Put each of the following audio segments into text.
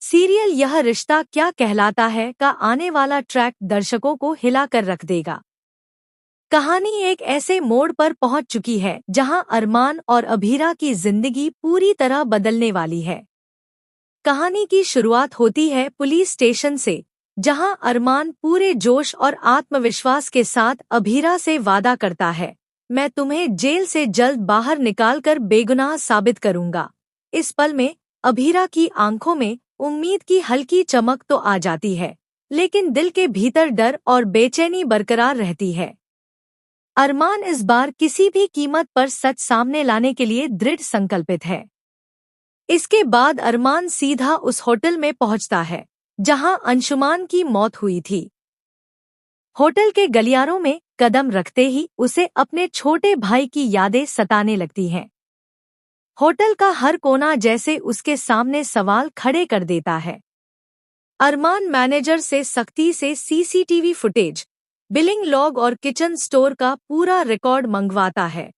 Serial यह रिश्ता क्या कहलाता है का आने वाला ट्रैक दर्शकों को हिला कर रख देगा। कहानी एक ऐसे मोड़ पर पहुंच चुकी है जहां अरमान और अभीरा की जिंदगी पूरी तरह बदलने वाली है। कहानी की शुरुआत होती है पुलिस स्टेशन से, जहां अरमान पूरे जोश और आत्मविश्वास के साथ अभीरा से वादा करता है, मैं तुम्हें जेल से जल्द बाहर निकालकर बेगुनाह साबित करूंगा। इस पल में अभीरा की आंखों में उम्मीद की हल्की चमक तो आ जाती है, लेकिन दिल के भीतर डर और बेचैनी बरकरार रहती है। अरमान इस बार किसी भी कीमत पर सच सामने लाने के लिए दृढ़ संकल्पित है। इसके बाद अरमान सीधा उस होटल में पहुंचता है जहां अंशुमान की मौत हुई थी। होटल के गलियारों में कदम रखते ही उसे अपने छोटे भाई की यादें सताने लगती हैं। होटल का हर कोना जैसे उसके सामने सवाल खड़े कर देता है। अरमान मैनेजर से सख्ती से सीसीटीवी फुटेज, बिलिंग लॉग और किचन स्टोर का पूरा रिकॉर्ड मंगवाता है।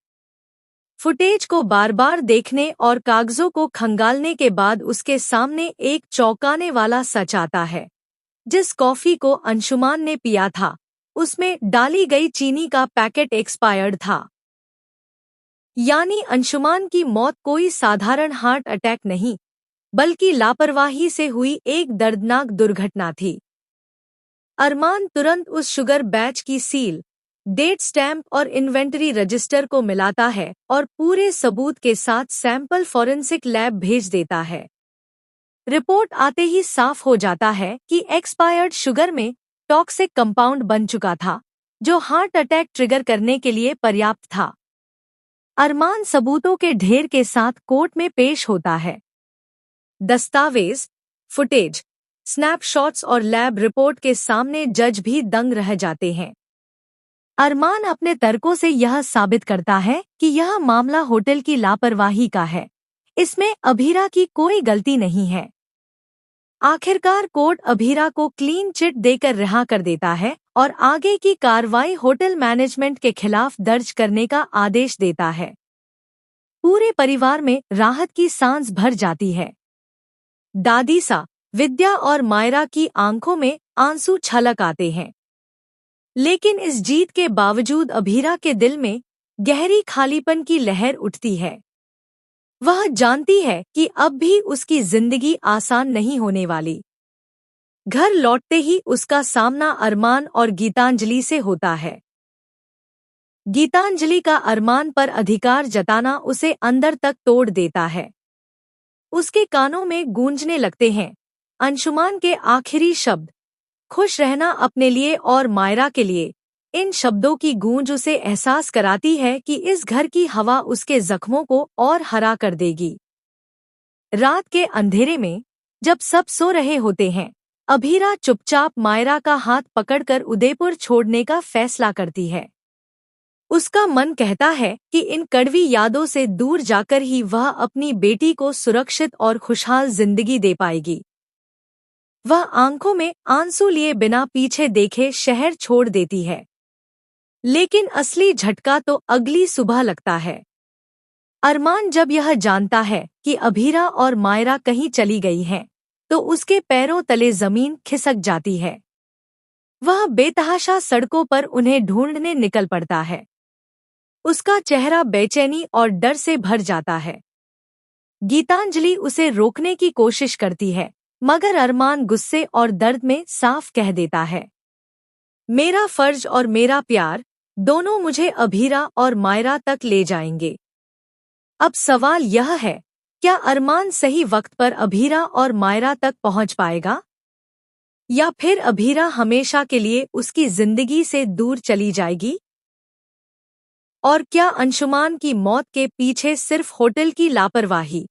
फुटेज को बार बार देखने और कागजों को खंगालने के बाद उसके सामने एक चौंकाने वाला सच आता है। जिस कॉफी को अंशुमान ने पिया था, उसमें डाली गई चीनी का पैकेट एक्सपायर्ड था। यानी अंशुमान की मौत कोई साधारण हार्ट अटैक नहीं, बल्कि लापरवाही से हुई एक दर्दनाक दुर्घटना थी। अरमान तुरंत उस शुगर बैच की सील, डेट स्टैम्प और इन्वेंटरी रजिस्टर को मिलाता है और पूरे सबूत के साथ सैंपल फॉरेंसिक लैब भेज देता है। रिपोर्ट आते ही साफ हो जाता है कि एक्सपायर्ड शुगर में टॉक्सिक कंपाउंड बन चुका था, जो हार्ट अटैक ट्रिगर करने के लिए पर्याप्त था। अरमान सबूतों के ढेर के साथ कोर्ट में पेश होता है। दस्तावेज, फुटेज, स्नैपशॉट्स और लैब रिपोर्ट के सामने जज भी दंग रह जाते हैं। अरमान अपने तर्कों से यह साबित करता है कि यह मामला होटल की लापरवाही का है, इसमें अभीरा की कोई गलती नहीं है। आखिरकार कोर्ट अभीरा को क्लीन चिट देकर रिहा कर देता है और आगे की कार्रवाई होटल मैनेजमेंट के खिलाफ दर्ज करने का आदेश देता है। पूरे परिवार में राहत की सांस भर जाती है। दादी सा, विद्या और मायरा की आंखों में आंसू छलक आते हैं। लेकिन इस जीत के बावजूद अभीरा के दिल में गहरी खालीपन की लहर उठती है। वह जानती है कि अब भी उसकी जिंदगी आसान नहीं होने वाली। घर लौटते ही उसका सामना अरमान और गीतांजलि से होता है। गीतांजलि का अरमान पर अधिकार जताना उसे अंदर तक तोड़ देता है। उसके कानों में गूंजने लगते हैं अंशुमान के आखिरी शब्द, खुश रहना अपने लिए और मायरा के लिए। इन शब्दों की गूंज उसे एहसास कराती है कि इस घर की हवा उसके जख्मों को और हरा कर देगी। रात के अंधेरे में जब सब सो रहे होते हैं, अभीरा चुपचाप मायरा का हाथ पकड़कर उदयपुर छोड़ने का फैसला करती है। उसका मन कहता है कि इन कड़वी यादों से दूर जाकर ही वह अपनी बेटी को सुरक्षित और खुशहाल जिंदगी दे पाएगी। वह आंखों में आंसू लिए बिना पीछे देखे शहर छोड़ देती है। लेकिन असली झटका तो अगली सुबह लगता है। अरमान जब यह जानता है कि अभीरा और मायरा कहीं चली गई हैं, तो उसके पैरों तले जमीन खिसक जाती है। वह बेतहाशा सड़कों पर उन्हें ढूंढने निकल पड़ता है। उसका चेहरा बेचैनी और डर से भर जाता है। गीतांजलि उसे रोकने की कोशिश करती है, मगर अरमान गुस्से और दर्द में साफ कह देता है, मेरा फर्ज और मेरा प्यार दोनों मुझे अभीरा और मायरा तक ले जाएंगे। अब सवाल यह है, क्या अरमान सही वक्त पर अभीरा और मायरा तक पहुंच पाएगा, या फिर अभीरा हमेशा के लिए उसकी जिंदगी से दूर चली जाएगी? और क्या अंशुमान की मौत के पीछे सिर्फ होटल की लापरवाही